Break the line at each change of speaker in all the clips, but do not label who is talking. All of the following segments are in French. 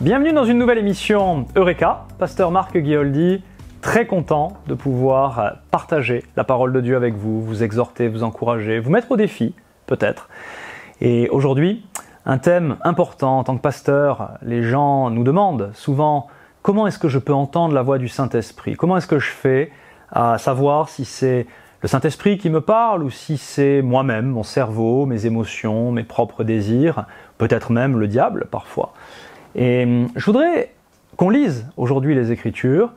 Bienvenue dans une nouvelle émission Eureka, Pasteur Marc Guioldi, très content de pouvoir partager la parole de Dieu avec vous, vous exhorter, vous encourager, vous mettre au défi, peut-être. Et aujourd'hui, un thème important en tant que pasteur, les gens nous demandent souvent comment est-ce que je peux entendre la voix du Saint-Esprit? Comment est-ce que je fais à savoir si c'est le Saint-Esprit qui me parle ou si c'est moi-même, mon cerveau, mes émotions, mes propres désirs, peut-être même le diable parfois. Et je voudrais qu'on lise aujourd'hui les Écritures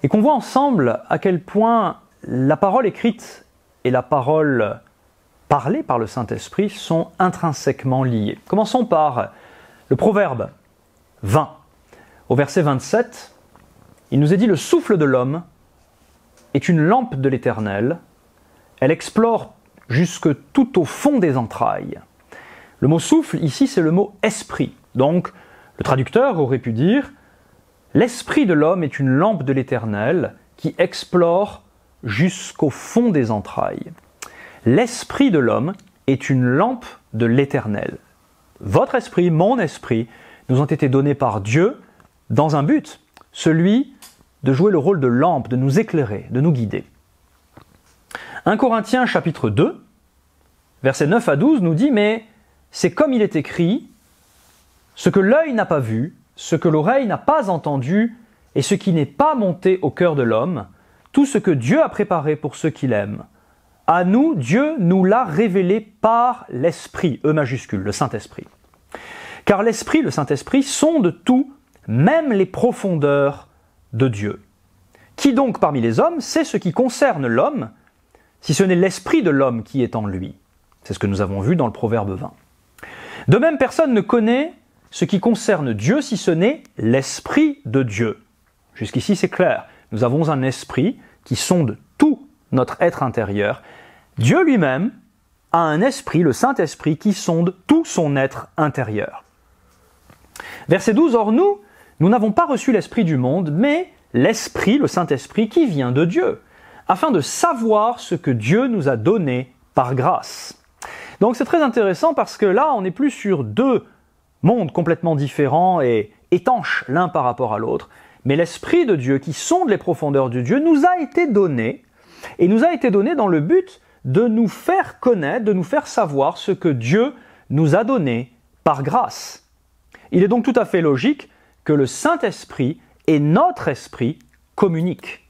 et qu'on voit ensemble à quel point la parole écrite et la parole parlée par le Saint-Esprit sont intrinsèquement liées. Commençons par le Proverbe 20. Au verset 27, il nous est dit « Le souffle de l'homme est une lampe de l'Éternel, elle explore jusque tout au fond des entrailles. » Le mot « souffle » ici, c'est le mot « esprit ». Donc, le traducteur aurait pu dire « L'esprit de l'homme est une lampe de l'Éternel qui explore jusqu'au fond des entrailles. » L'esprit de l'homme est une lampe de l'Éternel. Votre esprit, mon esprit, nous ont été donnés par Dieu dans un but, celui de jouer le rôle de lampe, de nous éclairer, de nous guider. 1 Corinthiens chapitre 2, versets 9 à 12 nous dit « Mais c'est comme il est écrit, ce que l'œil n'a pas vu, ce que l'oreille n'a pas entendu, et ce qui n'est pas monté au cœur de l'homme, tout ce que Dieu a préparé pour ceux qui l'aiment. À nous, Dieu nous l'a révélé par l'Esprit, E majuscule, le Saint-Esprit. Car l'Esprit, le Saint-Esprit, sonde tout, même les profondeurs de Dieu. Qui donc parmi les hommes sait ce qui concerne l'homme, si ce n'est l'Esprit de l'homme qui est en lui? C'est ce que nous avons vu dans le Proverbe 20. De même, personne ne connaît ce qui concerne Dieu si ce n'est l'Esprit de Dieu. Jusqu'ici, c'est clair. Nous avons un esprit qui sonde tout notre être intérieur. Dieu lui-même a un esprit, le Saint-Esprit, qui sonde tout son être intérieur. Verset 12, « Or nous n'avons pas reçu l'Esprit du monde, mais l'Esprit, le Saint-Esprit, qui vient de Dieu, afin de savoir ce que Dieu nous a donné par grâce. » Donc c'est très intéressant parce que là, on n'est plus sur deux mondes complètement différents et étanches l'un par rapport à l'autre, mais l'Esprit de Dieu qui sonde les profondeurs de Dieu nous a été donné, et nous a été donné dans le but de nous faire connaître, de nous faire savoir ce que Dieu nous a donné par grâce. Il est donc tout à fait logique que le Saint-Esprit et notre esprit communiquent.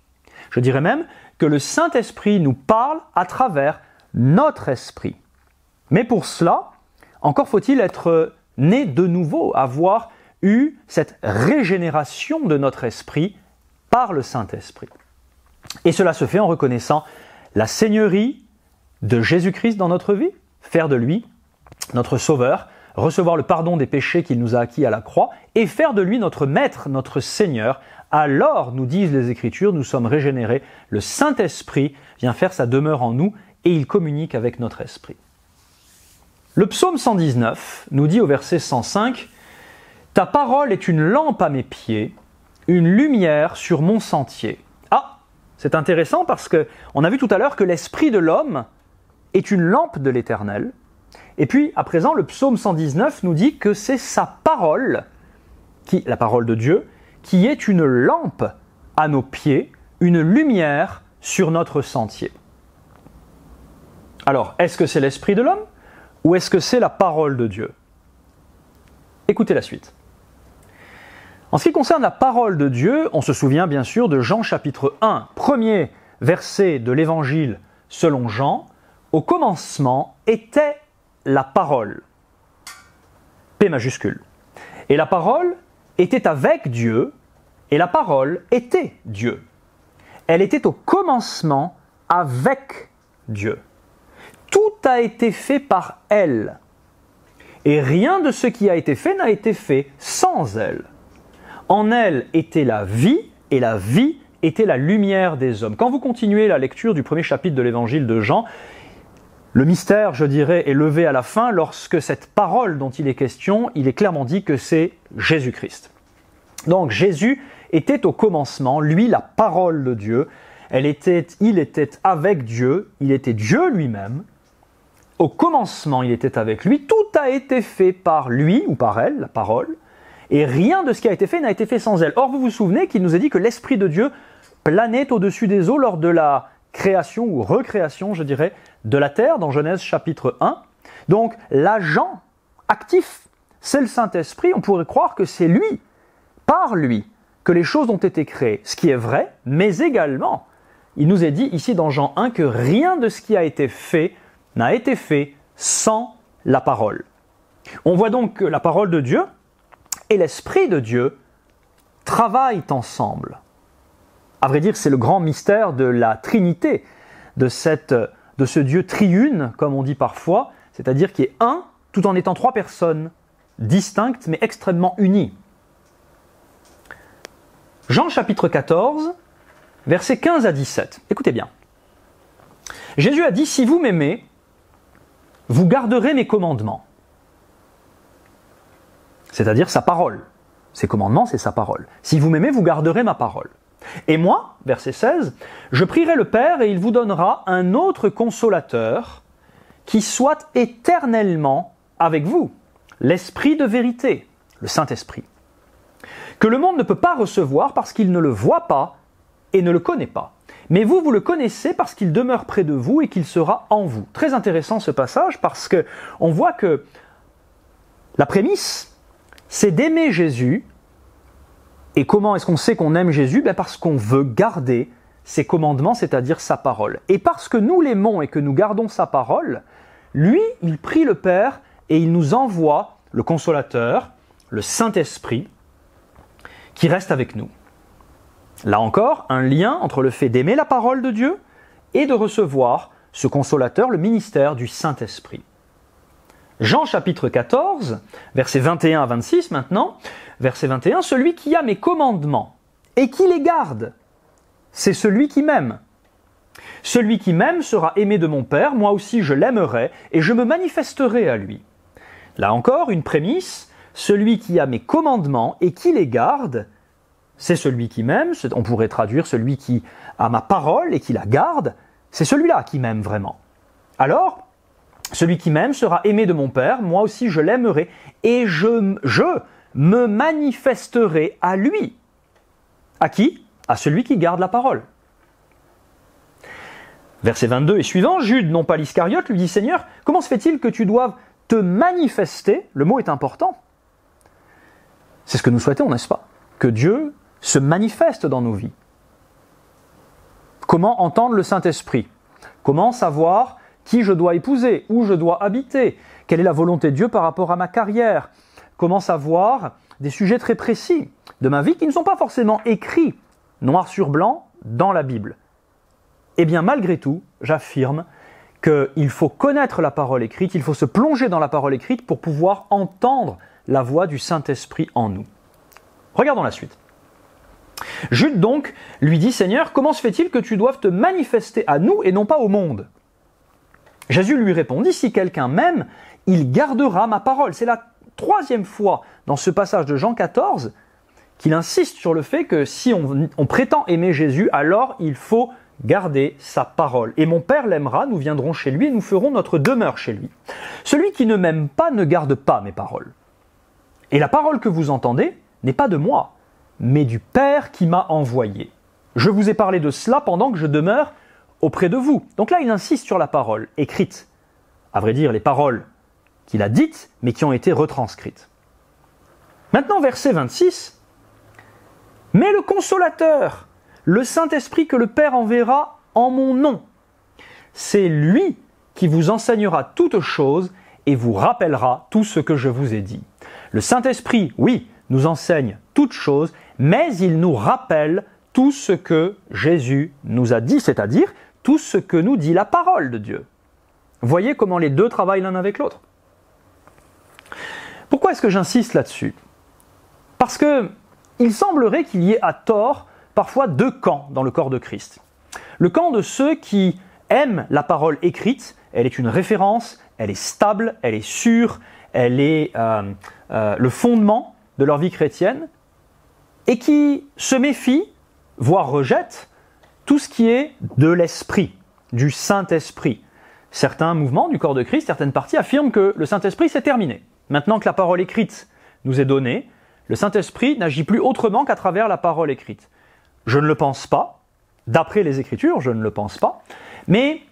Je dirais même que le Saint-Esprit nous parle à travers notre esprit. Mais pour cela, encore faut-il être né de nouveau, avoir eu cette régénération de notre esprit par le Saint-Esprit. Et cela se fait en reconnaissant la seigneurie de Jésus-Christ dans notre vie, faire de lui notre sauveur, recevoir le pardon des péchés qu'il nous a acquis à la croix et faire de lui notre maître, notre Seigneur. Alors, nous disent les Écritures, nous sommes régénérés, le Saint-Esprit vient faire sa demeure en nous et il communique avec notre esprit. Le psaume 119 nous dit au verset 105 « Ta parole est une lampe à mes pieds, une lumière sur mon sentier. » Ah, c'est intéressant parce qu'on a vu tout à l'heure que l'esprit de l'homme est une lampe de l'Éternel. Et puis, à présent, le psaume 119 nous dit que c'est sa parole, la parole de Dieu, qui est une lampe à nos pieds, une lumière sur notre sentier. Alors, est-ce que c'est l'esprit de l'homme ou est-ce que c'est la parole de Dieu? Écoutez la suite. En ce qui concerne la parole de Dieu, on se souvient bien sûr de Jean chapitre 1, premier verset de l'Évangile selon Jean. Au commencement était la parole, P majuscule. Et la parole était avec Dieu, et la parole était Dieu. Elle était au commencement avec Dieu. Tout a été fait par elle, et rien de ce qui a été fait n'a été fait sans elle. En elle était la vie, et la vie était la lumière des hommes. Quand vous continuez la lecture du premier chapitre de l'Évangile de Jean, le mystère, je dirais, est levé à la fin lorsque cette parole dont il est question, il est clairement dit que c'est Jésus-Christ. Donc Jésus était au commencement, lui, la parole de Dieu. Il était avec Dieu, il était Dieu lui-même. Au commencement, il était avec lui. Tout a été fait par lui ou par elle, la parole. et rien de ce qui a été fait n'a été fait sans elle. Or, vous vous souvenez qu'il nous a dit que l'Esprit de Dieu planait au-dessus des eaux lors de la création ou recréation, je dirais, de la terre, dans Genèse chapitre 1. Donc, l'agent actif, c'est le Saint-Esprit. On pourrait croire que c'est lui, par lui, que les choses ont été créées, ce qui est vrai, mais également, il nous est dit ici dans Jean 1 que rien de ce qui a été fait n'a été fait sans la parole. On voit donc que la parole de Dieu et l'Esprit de Dieu travaillent ensemble. À vrai dire, c'est le grand mystère de la Trinité, de ce Dieu triune, comme on dit parfois, c'est-à-dire qui est un, tout en étant trois personnes, distinctes mais extrêmement unies. Jean chapitre 14, versets 15 à 17. Écoutez bien. Jésus a dit, « Si vous m'aimez, vous garderez mes commandements. » C'est-à-dire sa parole. Ses commandements, c'est sa parole. « Si vous m'aimez, vous garderez ma parole. Et moi, verset 16, je prierai le Père et il vous donnera un autre consolateur qui soit éternellement avec vous, l'Esprit de vérité, le Saint-Esprit, que le monde ne peut pas recevoir parce qu'il ne le voit pas et ne le connaît pas. Mais vous, vous le connaissez parce qu'il demeure près de vous et qu'il sera en vous. » Très intéressant ce passage parce qu'on voit que la prémisse, c'est d'aimer Jésus. Et comment est-ce qu'on sait qu'on aime Jésus ? Parce qu'on veut garder ses commandements, c'est-à-dire sa parole. Et parce que nous l'aimons et que nous gardons sa parole, lui, il prie le Père et il nous envoie le Consolateur, le Saint-Esprit, qui reste avec nous. Là encore, un lien entre le fait d'aimer la parole de Dieu et de recevoir ce Consolateur, le ministère du Saint-Esprit. Jean chapitre 14, versets 21 à 26 maintenant, verset 21, « Celui qui a mes commandements et qui les garde, c'est celui qui m'aime. Celui qui m'aime sera aimé de mon Père, moi aussi je l'aimerai et je me manifesterai à lui. » Là encore, une prémisse, celui qui a mes commandements et qui les garde, c'est celui qui m'aime, on pourrait traduire celui qui a ma parole et qui la garde, c'est celui-là qui m'aime vraiment. Alors, celui qui m'aime sera aimé de mon Père, moi aussi je l'aimerai, et je me manifesterai à lui. À qui ? À celui qui garde la parole. Verset 22 et suivant, Jude, non pas l'Iscariote, lui dit « Seigneur, comment se fait-il que tu doives te manifester ?» Le mot est important. C'est ce que nous souhaitons, n'est-ce pas ? Que Dieu se manifeste dans nos vies. Comment entendre le Saint-Esprit ? Comment savoir qui je dois épouser, où je dois habiter, quelle est la volonté de Dieu par rapport à ma carrière, comment savoir des sujets très précis de ma vie qui ne sont pas forcément écrits noir sur blanc dans la Bible. Eh bien, malgré tout, j'affirme qu'il faut connaître la parole écrite, il faut se plonger dans la parole écrite pour pouvoir entendre la voix du Saint-Esprit en nous. Regardons la suite. Jude donc lui dit « Seigneur, comment se fait-il que tu doives te manifester à nous et non pas au monde ?» Jésus lui répondit, « Si quelqu'un m'aime, il gardera ma parole. » C'est la troisième fois dans ce passage de Jean 14 qu'il insiste sur le fait que si on prétend aimer Jésus, alors il faut garder sa parole. « Et mon Père l'aimera, nous viendrons chez lui et nous ferons notre demeure chez lui. Celui qui ne m'aime pas ne garde pas mes paroles. Et la parole que vous entendez n'est pas de moi, mais du Père qui m'a envoyé. Je vous ai parlé de cela pendant que je demeure auprès de vous. » Donc là, il insiste sur la parole écrite. À vrai dire, les paroles qu'il a dites, mais qui ont été retranscrites. Maintenant, verset 26. « Mais le Consolateur, le Saint-Esprit que le Père enverra en mon nom, c'est lui qui vous enseignera toutes choses et vous rappellera tout ce que je vous ai dit. » Le Saint-Esprit, oui, nous enseigne toutes choses, mais il nous rappelle tout ce que Jésus nous a dit, c'est-à-dire tout ce que nous dit la parole de Dieu. Voyez comment les deux travaillent l'un avec l'autre. Pourquoi est-ce que j'insiste là-dessus ? Parce que il semblerait qu'il y ait à tort parfois deux camps dans le corps de Christ. Le camp de ceux qui aiment la parole écrite, elle est une référence, elle est stable, elle est sûre, elle est le fondement de leur vie chrétienne, et qui se méfient, voire rejettent, tout ce qui est de l'Esprit, du Saint-Esprit. Certains mouvements du corps de Christ, certaines parties affirment que le Saint-Esprit c'est terminé. Maintenant que la parole écrite nous est donnée, le Saint-Esprit n'agit plus autrement qu'à travers la parole écrite. Je ne le pense pas, d'après les Écritures, je ne le pense pas, mais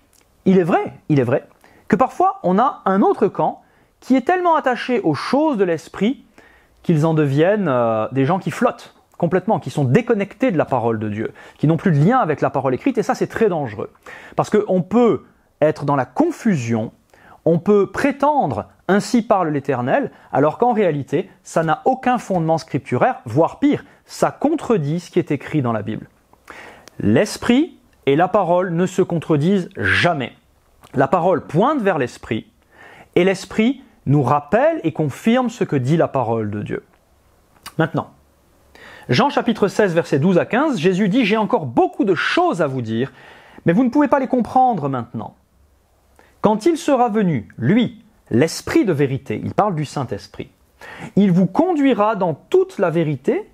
il est vrai que parfois on a un autre camp qui est tellement attaché aux choses de l'Esprit qu'ils en deviennent des gens qui flottent complètement, qui sont déconnectés de la parole de Dieu, qui n'ont plus de lien avec la parole écrite, et ça c'est très dangereux. Parce qu'on peut être dans la confusion, on peut prétendre « ainsi parle l'Éternel », alors qu'en réalité, ça n'a aucun fondement scripturaire, voire pire, ça contredit ce qui est écrit dans la Bible. L'Esprit et la parole ne se contredisent jamais. La parole pointe vers l'Esprit, et l'Esprit nous rappelle et confirme ce que dit la parole de Dieu. Maintenant, Jean chapitre 16, versets 12 à 15, Jésus dit « J'ai encore beaucoup de choses à vous dire, mais vous ne pouvez pas les comprendre maintenant. Quand il sera venu, lui, l'Esprit de vérité, il parle du Saint-Esprit, il vous conduira dans toute la vérité.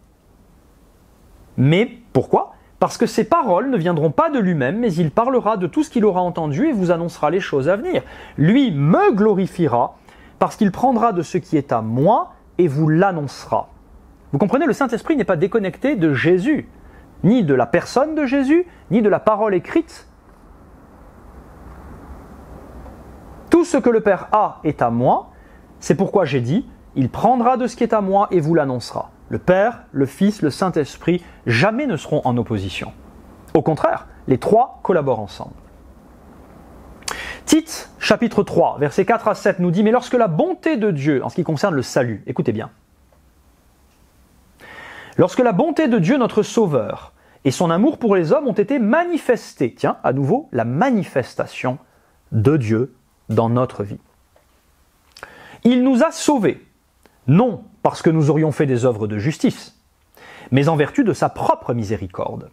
Mais pourquoi ? Parce que ses paroles ne viendront pas de lui-même, mais il parlera de tout ce qu'il aura entendu et vous annoncera les choses à venir. Lui me glorifiera, parce qu'il prendra de ce qui est à moi et vous l'annoncera. » Vous comprenez, le Saint-Esprit n'est pas déconnecté de Jésus, ni de la personne de Jésus, ni de la parole écrite. Tout ce que le Père a est à moi, c'est pourquoi j'ai dit, il prendra de ce qui est à moi et vous l'annoncera. Le Père, le Fils, le Saint-Esprit, jamais ne seront en opposition. Au contraire, les trois collaborent ensemble. Tite, chapitre 3, versets 4 à 7 nous dit « Mais lorsque la bonté de Dieu, en ce qui concerne le salut, écoutez bien, lorsque la bonté de Dieu notre Sauveur et son amour pour les hommes ont été manifestés, tiens, à nouveau, la manifestation de Dieu dans notre vie. Il nous a sauvés, non parce que nous aurions fait des œuvres de justice, mais en vertu de sa propre miséricorde.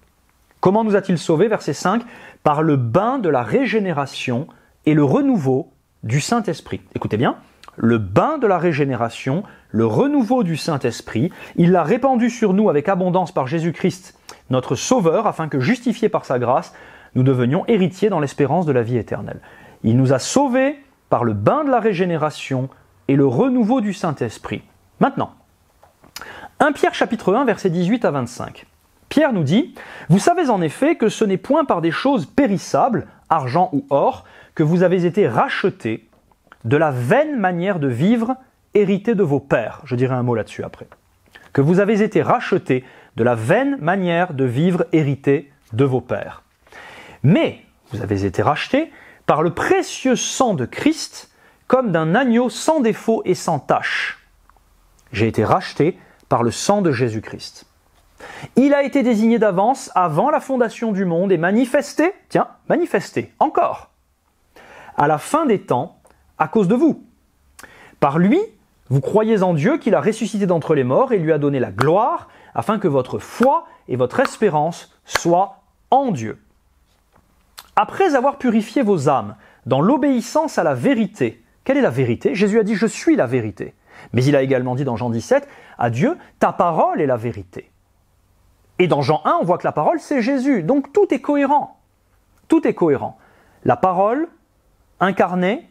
Comment nous a-t-il sauvés, verset 5 ? Par le bain de la régénération et le renouveau du Saint-Esprit. Écoutez bien, le bain de la régénération, le renouveau du Saint-Esprit, il l'a répandu sur nous avec abondance par Jésus-Christ, notre Sauveur, afin que, justifiés par sa grâce, nous devenions héritiers dans l'espérance de la vie éternelle. Il nous a sauvés par le bain de la régénération et le renouveau du Saint-Esprit. Maintenant, 1 Pierre chapitre 1, versets 18 à 25. Pierre nous dit « Vous savez en effet que ce n'est point par des choses périssables, argent ou or, que vous avez été rachetés de la vaine manière de vivre héritée de vos pères. » Je dirai un mot là-dessus après. « Que vous avez été rachetés de la vaine manière de vivre héritée de vos pères. Mais vous avez été rachetés par le précieux sang de Christ, comme d'un agneau sans défaut et sans tache. J'ai été racheté par le sang de Jésus-Christ. Il a été désigné d'avance avant la fondation du monde et manifesté, encore, à la fin des temps, à cause de vous. Par lui, vous croyez en Dieu qu'il a ressuscité d'entre les morts et lui a donné la gloire, afin que votre foi et votre espérance soient en Dieu. Après avoir purifié vos âmes dans l'obéissance à la vérité, quelle est la vérité ? Jésus a dit « Je suis la vérité ». Mais il a également dit dans Jean 17 à Dieu « Ta parole est la vérité ». Et dans Jean 1, on voit que la parole, c'est Jésus. Donc tout est cohérent. Tout est cohérent. La parole incarnée,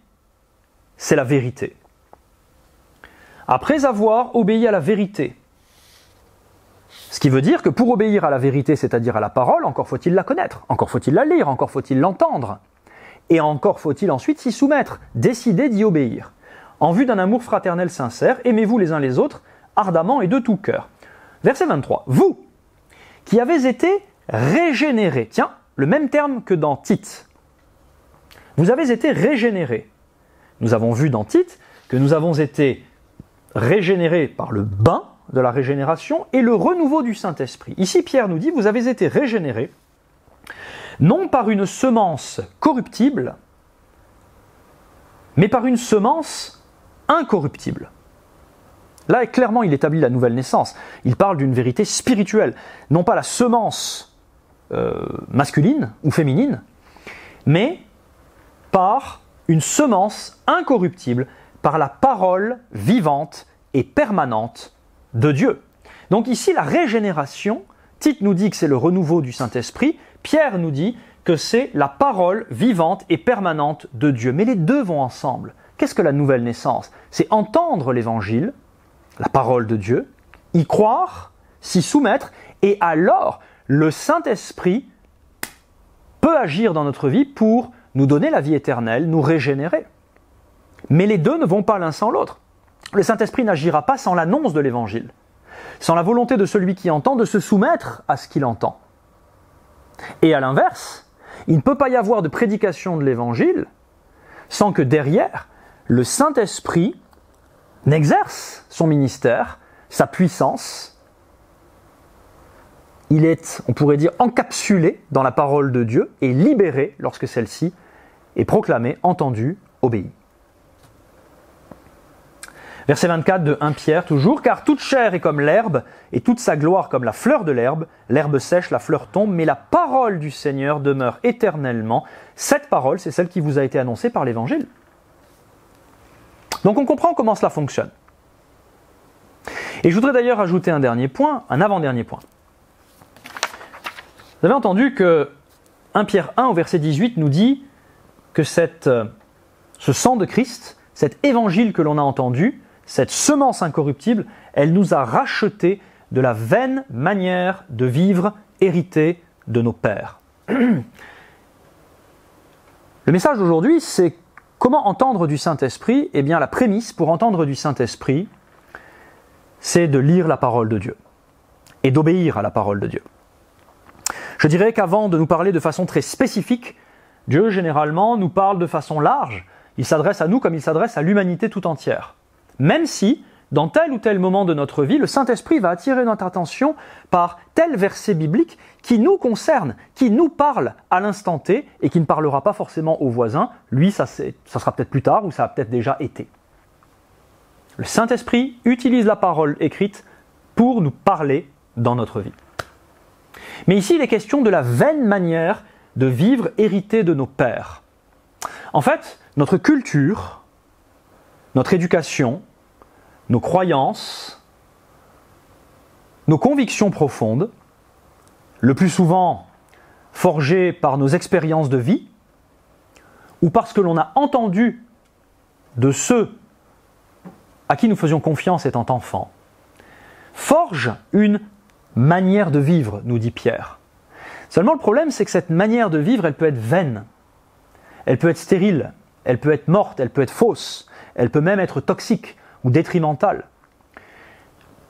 c'est la vérité. Après avoir obéi à la vérité, ce qui veut dire que pour obéir à la vérité, c'est-à-dire à la parole, encore faut-il la connaître, encore faut-il la lire, encore faut-il l'entendre. Et encore faut-il ensuite s'y soumettre, décider d'y obéir. En vue d'un amour fraternel sincère, aimez-vous les uns les autres ardemment et de tout cœur. Verset 23. Vous, qui avez été régénérés, tiens, le même terme que dans Tite. Vous avez été régénérés. Nous avons vu dans Tite que nous avons été régénérés par le bain de la régénération et le renouveau du Saint-Esprit. Ici, Pierre nous dit, vous avez été régénérés, non par une semence corruptible, mais par une semence incorruptible. Là, clairement, il établit la nouvelle naissance. Il parle d'une vérité spirituelle, non pas la semence masculine ou féminine, mais par une semence incorruptible, par la parole vivante et permanente de Dieu. Donc ici, la régénération, Tite nous dit que c'est le renouveau du Saint-Esprit, Pierre nous dit que c'est la parole vivante et permanente de Dieu. Mais les deux vont ensemble. Qu'est-ce que la nouvelle naissance ? C'est entendre l'Évangile, la parole de Dieu, y croire, s'y soumettre, et alors le Saint-Esprit peut agir dans notre vie pour nous donner la vie éternelle, nous régénérer. Mais les deux ne vont pas l'un sans l'autre. Le Saint-Esprit n'agira pas sans l'annonce de l'Évangile, sans la volonté de celui qui entend de se soumettre à ce qu'il entend. Et à l'inverse, il ne peut pas y avoir de prédication de l'Évangile sans que derrière, le Saint-Esprit n'exerce son ministère, sa puissance. Il est, on pourrait dire, encapsulé dans la parole de Dieu et libéré lorsque celle-ci est proclamée, entendue, obéie. Verset 24 de 1 Pierre toujours, « Car toute chair est comme l'herbe, et toute sa gloire comme la fleur de l'herbe sèche, la fleur tombe, mais la parole du Seigneur demeure éternellement. » Cette parole, c'est celle qui vous a été annoncée par l'Évangile. Donc on comprend comment cela fonctionne. Et je voudrais d'ailleurs ajouter un dernier point, un avant-dernier point. Vous avez entendu que 1 Pierre 1 au verset 18 nous dit que ce sang de Christ, cet évangile que l'on a entendu, cette semence incorruptible, elle nous a rachetés de la vaine manière de vivre héritée de nos pères. Le message d'aujourd'hui, c'est comment entendre du Saint-Esprit. Eh bien, la prémisse pour entendre du Saint-Esprit, c'est de lire la parole de Dieu et d'obéir à la parole de Dieu. Je dirais qu'avant de nous parler de façon très spécifique, Dieu généralement nous parle de façon large. Il s'adresse à nous comme il s'adresse à l'humanité tout entière. Même si, dans tel ou tel moment de notre vie, le Saint-Esprit va attirer notre attention par tel verset biblique qui nous concerne, qui nous parle à l'instant T et qui ne parlera pas forcément aux voisins. Lui, ça sera peut-être plus tard ou ça a peut-être déjà été. Le Saint-Esprit utilise la parole écrite pour nous parler dans notre vie. Mais ici, il est question de la vaine manière de vivre héritée de nos pères. En fait, notre culture, notre éducation, nos croyances, nos convictions profondes, le plus souvent forgées par nos expériences de vie, ou parce que l'on a entendu de ceux à qui nous faisions confiance étant enfants, forgent une manière de vivre, nous dit Pierre. Seulement le problème, c'est que cette manière de vivre, elle peut être vaine, elle peut être stérile, elle peut être morte, elle peut être fausse, elle peut même être toxique ou détrimentale.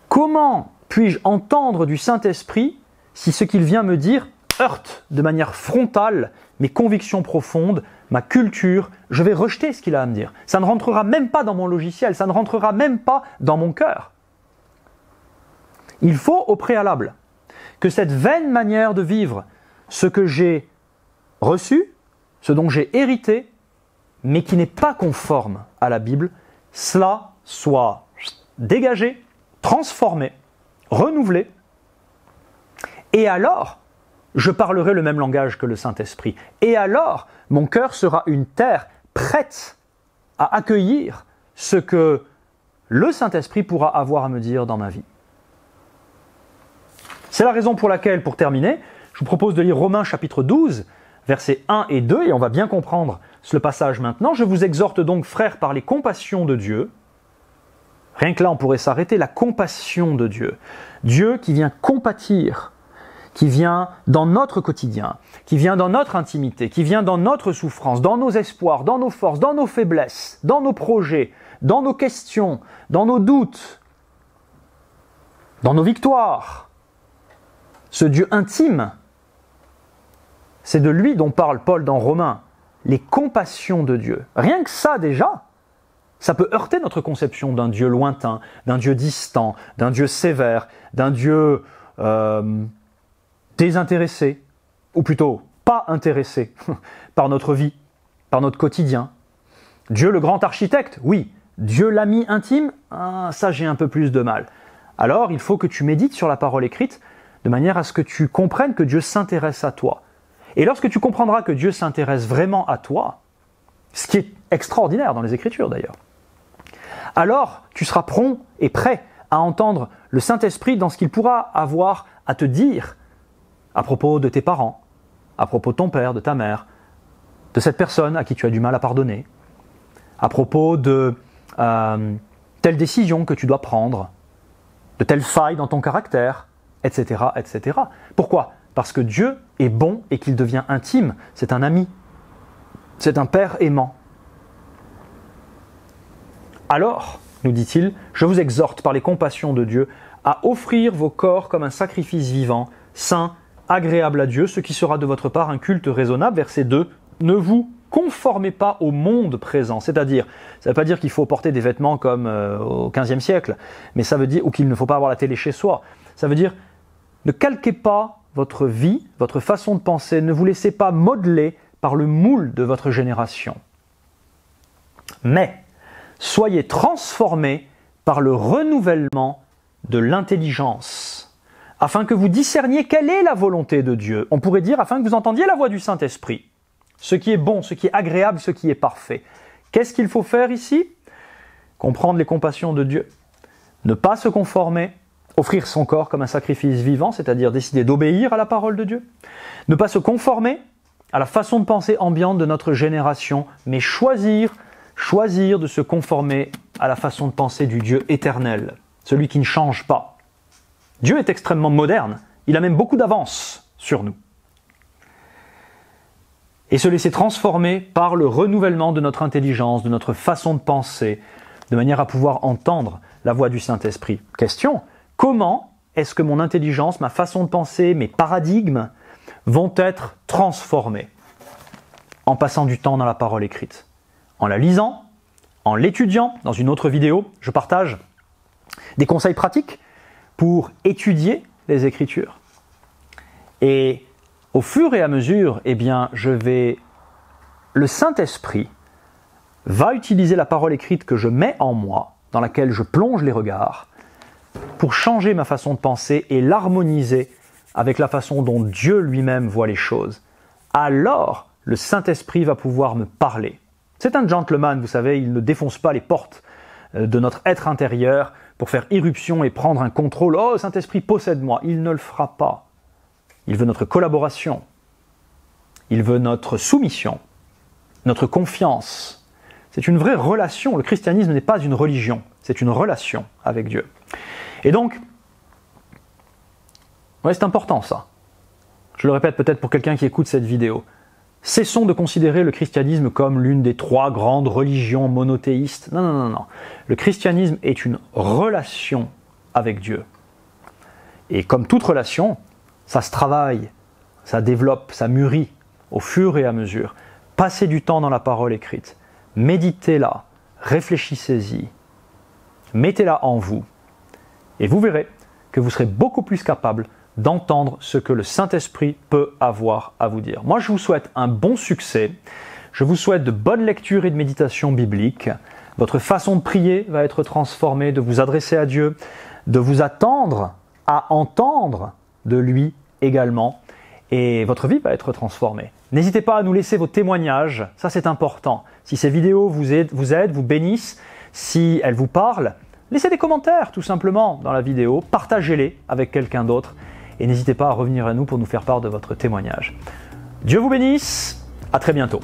Comment puis-je entendre du Saint-Esprit si ce qu'il vient me dire heurte de manière frontale mes convictions profondes, ma culture? Je vais rejeter ce qu'il a à me dire. Ça ne rentrera même pas dans mon logiciel, ça ne rentrera même pas dans mon cœur. Il faut au préalable que cette vaine manière de vivre, ce que j'ai reçu, ce dont j'ai hérité, mais qui n'est pas conforme à la Bible, cela soit dégagé, transformé, renouvelé, et alors, je parlerai le même langage que le Saint-Esprit. Et alors, mon cœur sera une terre prête à accueillir ce que le Saint-Esprit pourra avoir à me dire dans ma vie. C'est la raison pour laquelle, pour terminer, je vous propose de lire Romains chapitre 12, versets 1 et 2, et on va bien comprendre ce passage maintenant. Je vous exhorte donc, frères, par les compassions de Dieu. Rien que là, on pourrait s'arrêter, la compassion de Dieu. Dieu qui vient compatir, qui vient dans notre quotidien, qui vient dans notre intimité, qui vient dans notre souffrance, dans nos espoirs, dans nos forces, dans nos faiblesses, dans nos projets, dans nos questions, dans nos doutes, dans nos victoires. Ce Dieu intime, c'est de lui dont parle Paul dans Romains, les compassions de Dieu. Rien que ça déjà, ça peut heurter notre conception d'un Dieu lointain, d'un Dieu distant, d'un Dieu sévère, d'un Dieu désintéressé, ou plutôt pas intéressé par notre vie, par notre quotidien. Dieu le grand architecte, oui. Dieu l'ami intime, ça j'ai un peu plus de mal. Alors il faut que tu médites sur la parole écrite de manière à ce que tu comprennes que Dieu s'intéresse à toi. Et lorsque tu comprendras que Dieu s'intéresse vraiment à toi, ce qui est extraordinaire dans les Écritures d'ailleurs, alors tu seras prompt et prêt à entendre le Saint-Esprit dans ce qu'il pourra avoir à te dire à propos de tes parents, à propos de ton père, de ta mère, de cette personne à qui tu as du mal à pardonner, à propos de telle décision que tu dois prendre, de telles failles dans ton caractère, etc., etc. Pourquoi? Parce que Dieu est bon et qu'il devient intime. C'est un ami. C'est un Père aimant. Alors, nous dit-il, je vous exhorte par les compassions de Dieu à offrir vos corps comme un sacrifice vivant, saint, agréable à Dieu, ce qui sera de votre part un culte raisonnable. Verset 2, ne vous conformez pas au monde présent, c'est-à-dire, ça ne veut pas dire qu'il faut porter des vêtements comme au XVe siècle, mais ça veut dire, ou qu'il ne faut pas avoir la télé chez soi, ça veut dire, ne calquez pas votre vie, votre façon de penser, ne vous laissez pas modeler par le moule de votre génération. Mais, soyez transformés par le renouvellement de l'intelligence, afin que vous discerniez quelle est la volonté de Dieu. On pourrait dire, afin que vous entendiez la voix du Saint-Esprit. Ce qui est bon, ce qui est agréable, ce qui est parfait. Qu'est-ce qu'il faut faire ici? Comprendre les compassions de Dieu. Ne pas se conformer, offrir son corps comme un sacrifice vivant, c'est-à-dire décider d'obéir à la parole de Dieu. Ne pas se conformer à la façon de penser ambiante de notre génération, mais choisir de se conformer à la façon de penser du Dieu éternel, celui qui ne change pas. Dieu est extrêmement moderne, il a même beaucoup d'avance sur nous. Et se laisser transformer par le renouvellement de notre intelligence, de notre façon de penser, de manière à pouvoir entendre la voix du Saint-Esprit. Question, comment est-ce que mon intelligence, ma façon de penser, mes paradigmes vont être transformés? En passant du temps dans la parole écrite. En la lisant, en l'étudiant. Dans une autre vidéo, je partage des conseils pratiques pour étudier les Écritures. Et au fur et à mesure, le Saint-Esprit va utiliser la parole écrite que je mets en moi, dans laquelle je plonge les regards, pour changer ma façon de penser et l'harmoniser avec la façon dont Dieu lui-même voit les choses. Alors, le Saint-Esprit va pouvoir me parler. C'est un gentleman, vous savez, il ne défonce pas les portes de notre être intérieur pour faire irruption et prendre un contrôle. « Oh, Saint-Esprit, possède-moi !» Il ne le fera pas. Il veut notre collaboration, il veut notre soumission, notre confiance. C'est une vraie relation. Le christianisme n'est pas une religion, c'est une relation avec Dieu. Et donc, ouais, c'est important ça. Je le répète peut-être pour quelqu'un qui écoute cette vidéo. Cessons de considérer le christianisme comme l'une des 3 grandes religions monothéistes. Non, non, non, non. Le christianisme est une relation avec Dieu. Et comme toute relation, ça se travaille, ça développe, ça mûrit au fur et à mesure. Passez du temps dans la parole écrite. Méditez-la, réfléchissez-y, mettez-la en vous. Et vous verrez que vous serez beaucoup plus capable d'entendre ce que le Saint-Esprit peut avoir à vous dire. Moi, je vous souhaite un bon succès. Je vous souhaite de bonnes lectures et de méditations bibliques. Votre façon de prier va être transformée, de vous adresser à Dieu, de vous attendre à entendre de lui également. Et votre vie va être transformée. N'hésitez pas à nous laisser vos témoignages, ça c'est important. Si ces vidéos vous aident, vous bénissent, si elles vous parlent, laissez des commentaires tout simplement dans la vidéo, partagez-les avec quelqu'un d'autre et n'hésitez pas à revenir à nous pour nous faire part de votre témoignage. Dieu vous bénisse, à très bientôt.